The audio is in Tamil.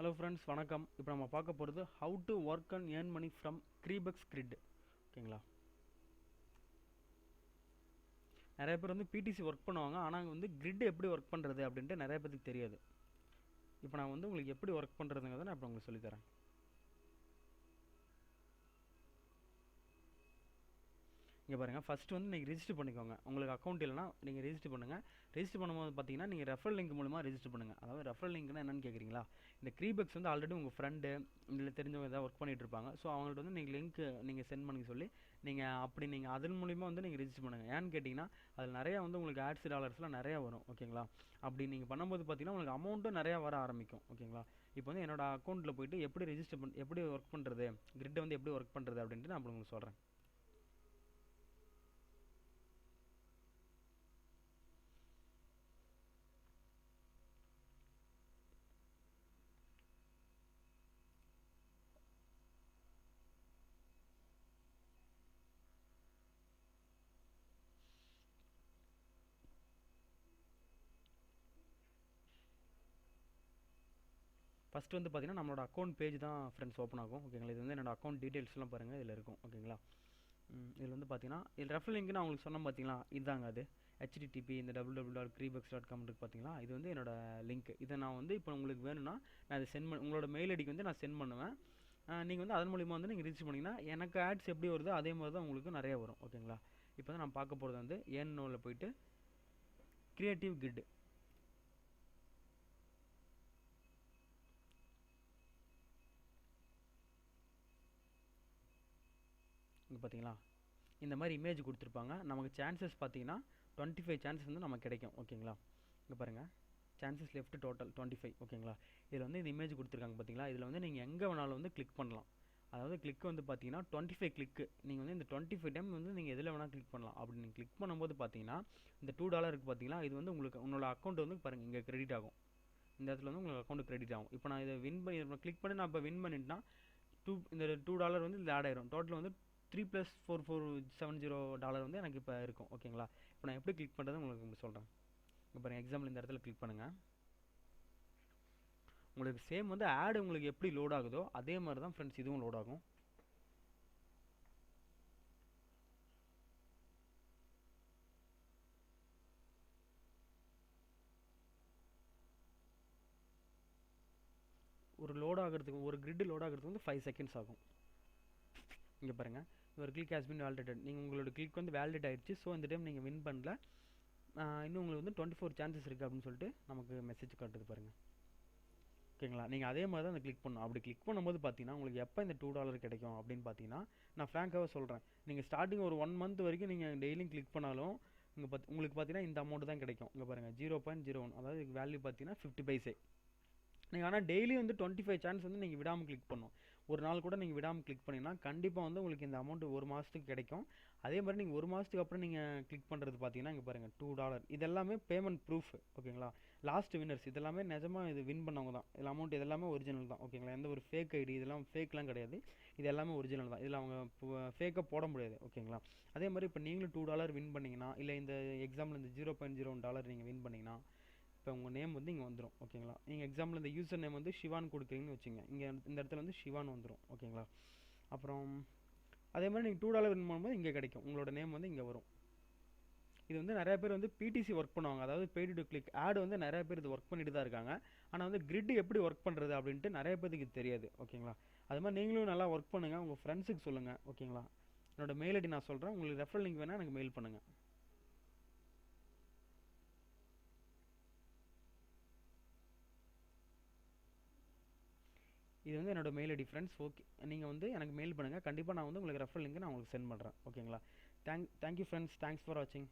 ஹலோ ஃப்ரெண்ட்ஸ், வணக்கம். இப்போ நம்ம பார்க்க போகிறது how to work and earn money from க்ரீபெக்ஸ் கிரிட். ஓகேங்களா? நிறைய பேர் வந்து பிடிசி ஒர்க் பண்ணுவாங்க, ஆனால் வந்து கிரிட் எப்படி ஒர்க் பண்ணுறது அப்படின்ட்டு நிறைய பேருக்கு தெரியாது. இப்போ நான் வந்து உங்களுக்கு எப்படி ஒர்க் பண்ணுறதுங்கிறத நான் இப்போ உங்களுக்கு சொல்லித்தரேன். இங்கே பாருங்கள், ஃபஸ்ட்டு வந்து நீங்கள் ரெஜிஸ்டர் பண்ணிக்கோங்க. உங்களுக்கு அக்கௌண்ட் இல்லைனா நீங்கள் ரெஜிஸ்டர் பண்ணுங்கள். ரெஜிஸ்டர் பண்ணும்போது பார்த்தீங்கன்னா நீங்கள் ரெஃபரல் லிங்க் மூலமாக ரெஜிஸ்டர் பண்ணுங்கள். அதாவது ரெஃபரல் லிங்க்னா என்னென்னு கேட்குறீங்களா? இந்த க்ரீபெக்ஸ் வந்து ஆல்ரெடி உங்கள் ஃப்ரெண்டு இல்லை தெரிஞ்சவங்க ஏதாவது ஒர்க் பண்ணிகிட்டு இருப்பாங்க. ஸோ அவங்கள்ட்ட வந்து நீங்கள் லிங்க் நீங்கள் சென்ட் பண்ணி சொல்லி நீங்கள் அதன் மூலிமா வந்து நீங்கள் ரெஜிஸ்டர் பண்ணுங்கள். ஏன்னு கேட்டிங்கன்னா அதில் நிறையா வந்து உங்களுக்கு ஆட்ஸ் டாலர்ஸ்லாம் நிறையா வரும். ஓகேங்களா? அப்படி நீங்கள் பண்ணும்போது பார்த்தீங்கன்னா உங்களுக்கு அமௌண்ட்டும் நிறையா வர ஆரம்பிக்கும். ஓகேங்களா? இப்போ வந்து என்னோட அக்கௌண்ட்டில் போய்ட்டு எப்படி ஒர்க் பண்ணுறது, கிரிட்டை வந்து எப்படி ஒர்க் பண்ணுறது அப்படின்ட்டு நான் உங்களுக்கு சொல்கிறேன். ஃபஸ்ட்டு வந்து பார்த்தீங்கன்னா நம்மளோட அக்கௌண்ட் பேஜ் தான் ஃப்ரெண்ட்ஸ் ஓப்பன் ஆகும். ஓகேங்களா? இது வந்து என்னோட அக்கௌண்ட் டீட்டெயில்ஸ்லாம் பாருங்கள், இதில் இருக்கும். ஓகேங்களா? இதில் வந்து பார்த்தீங்கன்னா இது ரெஃபரல் லிங்க் நான் உங்களுக்கு சொன்னேன் பார்த்தீங்களா, இதுதாங்க அது. http இந்த www.creebex.com இருக்கு பார்த்தீங்களா, இது வந்து என்னோட லிங்க். இதை நான் வந்து இப்போ உங்களுக்கு வேணும்னா நான் இதை உங்களோட மெயில் ஐடிக்கு வந்து நான் சென்ட் பண்ணுவேன். நீங்கள் வந்து அதன் மூலிமா வந்து நீங்கள் ரிஜிஸ்டர் பண்ணிங்கன்னா எனக்கு ஆட்ஸ் எப்படி வருதோ அதே மாதிரி தான் உங்களுக்கு நிறைய வரும். ஓகேங்களா? இப்போ வந்து நான் பார்க்க போகிறது வந்து ஏன்னோவில் போயிட்டு கிரியேட்டிவ் கிட். இங்கே பார்த்தீங்களா, இந்த மாதிரி இமேஜ் கொடுத்துருப்பாங்க. நமக்கு சான்சஸ் பார்த்தீங்கன்னா 25 சான்சஸ் வந்து நமக்கு கிடைக்கும். ஓகேங்களா? இங்கே பாருங்கள், சான்சஸ் லெஃப்ட் டோட்டல் 25. ஓகேங்களா? இதில் வந்து இந்த இமேஜ் கொடுத்துருக்காங்க பார்த்தீங்களா, இதில் வந்து நீங்கள் எங்கே வேணாலும் வந்து கிளிக் பண்ணலாம். அதாவது கிளிக் வந்து பார்த்தீங்கன்னா 25 கிளிக்கு நீங்கள் வந்து இந்த 25 டைம் வந்து நீங்கள் எதில் வேணால் கிளிக் பண்ணலாம். அப்படி நீங்கள் கிளிக் பண்ணும்போது பார்த்தீங்கன்னா இந்த $2 இருக்குது பார்த்தீங்களா, இது வந்து உங்களோட அக்கௌண்ட் வந்து பாருங்கள் இங்கே கிரெடிட் ஆகும். இந்த இடத்துல வந்து உங்களுக்கு அக்கௌண்ட் கிரெடிட் ஆகும். இப்போ நான் இதை கிளிக் பண்ணி நான் இப்போ வின் பண்ணிட்டேன்னா இந்த $2 வந்து இதில் ஆட் ஆயிரும். டோட்டல் வந்து 3 + 4470 வந்து எனக்கு இப்போ இருக்கும். ஓகேங்களா? இப்போ நான் எப்படி கிளிக் பண்ணுறது உங்களுக்கு சொல்கிறேன். இப்போ பாருங்கள், எக்ஸாம்பிள் இந்த இடத்துல கிளிக் பண்ணுங்கள். உங்களுக்கு சேம் வந்து ஆட் உங்களுக்கு எப்படி லோட் ஆகுதோ அதே மாதிரி தான் ஃப்ரெண்ட்ஸ் இதுவும் லோட் ஆகும். ஒரு கிரிட் லோட் ஆகிறதுக்கு வந்து 5 செகண்ட்ஸ் ஆகும். இங்கே பாருங்கள், ஒரு கிளிக் ஹேஸ் பின் வேலிடேட்டட். நீங்கள் உங்களோட கிளிக் வந்து வேலிடேட் ஆகிடுச்சு. ஸோ இந்த டைம் நீங்கள் வின் பண்ணல, இன்னும் உங்களுக்கு வந்து 24 சான்சஸ் இருக்குது அப்படின்னு சொல்லிட்டு நமக்கு மெசேஜ் காட்டுது பாருங்கள். ஓகேங்களா? நீங்கள் அதே மாதிரி தான் அந்த கிளிக் பண்ணணும். அப்படி கிளிக் பண்ணும்போது பார்த்தீங்கன்னா உங்களுக்கு எப்போ இந்த $2 கிடைக்கும் அப்படின்னு பார்த்தீங்கன்னா, நான் ஃப்ராங்காகவே சொல்கிறேன், நீங்கள் ஸ்டார்டிங் ஒரு 1 மந்த் வரைக்கும் நீங்கள் டெய்லியும் கிளிக் பண்ணாலும் உங்களுக்கு பார்த்தீங்கன்னா இந்த அமௌண்ட் தான் கிடைக்கும். இங்கே பாருங்கள், 0.01, அதாவது வேல்யூ பார்த்தீங்கன்னா 50 பைசே. நீங்கள் ஆனால் டெய்லி வந்து 25 சான்ஸ் வந்து நீங்கள் விடாமல் கிளிக் பண்ணணும். ஒரு நாள் கூட நீங்கள் விடாமல் கிளிக் பண்ணிங்கன்னா கண்டிப்பாக வந்து உங்களுக்கு இந்த அமௌண்ட் ஒரு மாதத்துக்கு கிடைக்கும். அதே மாதிரி நீங்கள் ஒரு மாதத்துக்கு அப்புறம் நீங்கள் கிளிக் பண்ணுறது பார்த்தீங்கன்னா இங்கே பாருங்கள் $2. இது எல்லாமே பேமெண்ட் ப்ரூஃப். ஓகேங்களா? லாஸ்ட் வின்னர்ஸ் இதெல்லாமே நிஜமாக இது வின் பண்ணவங்க தான். இதில் அமௌண்ட் இது எல்லாமே ஒரிஜினல் தான். ஓகேங்களா? எந்த ஒரு ஃபேக் ஐடி இதெல்லாம் ஃபேக்லாம் கிடையாது. இது எல்லாமே ஒரிஜினல் தான். இதில் அவங்க ஃபேக்காக போட முடியாது. ஓகேங்களா? அதே மாதிரி இப்போ நீங்களும் $2 வின் பண்ணிங்கன்னா, இல்லை இந்த எக்ஸாம்பிள் இந்த $0.01 நீங்கள் வின் பண்ணிங்கன்னா இப்போ உங்கள் நேம் வந்து இங்கே வந்துடும். ஓகேங்களா? நீங்கள் எக்ஸாம்பிள் இந்த யூசர் நேம் வந்து ஷிவான் கொடுக்குறீங்கன்னு வச்சுங்க, இங்கே இந்த இடத்துல வந்து ஷிவான் வந்துடும். ஓகேங்களா? அப்புறம் அதே மாதிரி நீங்கள் $2 வின் பண்ணும்போது இங்கே கிடைக்கும், உங்களோட நேம் வந்து இங்கே வரும். இது வந்து நிறைய பேர் வந்து பிடிசி ஒர்க் பண்ணுவாங்க, அதாவது பெய்டு டு கிளிக் ஆட் வந்து நிறைய பேர் இது ஒர்க் பண்ணிட்டு தான் இருக்காங்க. ஆனால் வந்து கிரிட் எப்படி ஒர்க் பண்ணுறது அப்படின்ட்டு நிறைய பேருக்கு தெரியாது. ஓகேங்களா? அது மாதிரி நீங்களும் நல்லா ஒர்க் பண்ணுங்கள், உங்கள் ஃப்ரெண்ட்ஸுக்கு சொல்லுங்கள். ஓகேங்களா? என்னோட மெயில் ஐடி நான் சொல்கிறேன், உங்களுக்கு ரெஃபரல் லிங்க் வேணால் எனக்கு மெயில் பண்ணுங்கள். இது வந்து என்னோட மெயில் ஐடி ஃப்ரெண்ட்ஸ். ஓகே, நீங்கள் வந்து எனக்கு மெயில் பண்ணுங்கள். கண்டிப்பாக நான் வந்து உங்களுக்கு ரெஃபரல் லிங்க் நான் உங்களுக்கு சென்ட் பண்ணுறேன். ஓகேங்களா? Thank you friends. தேங்க்ஸ் ஃபார் வாட்சிங்.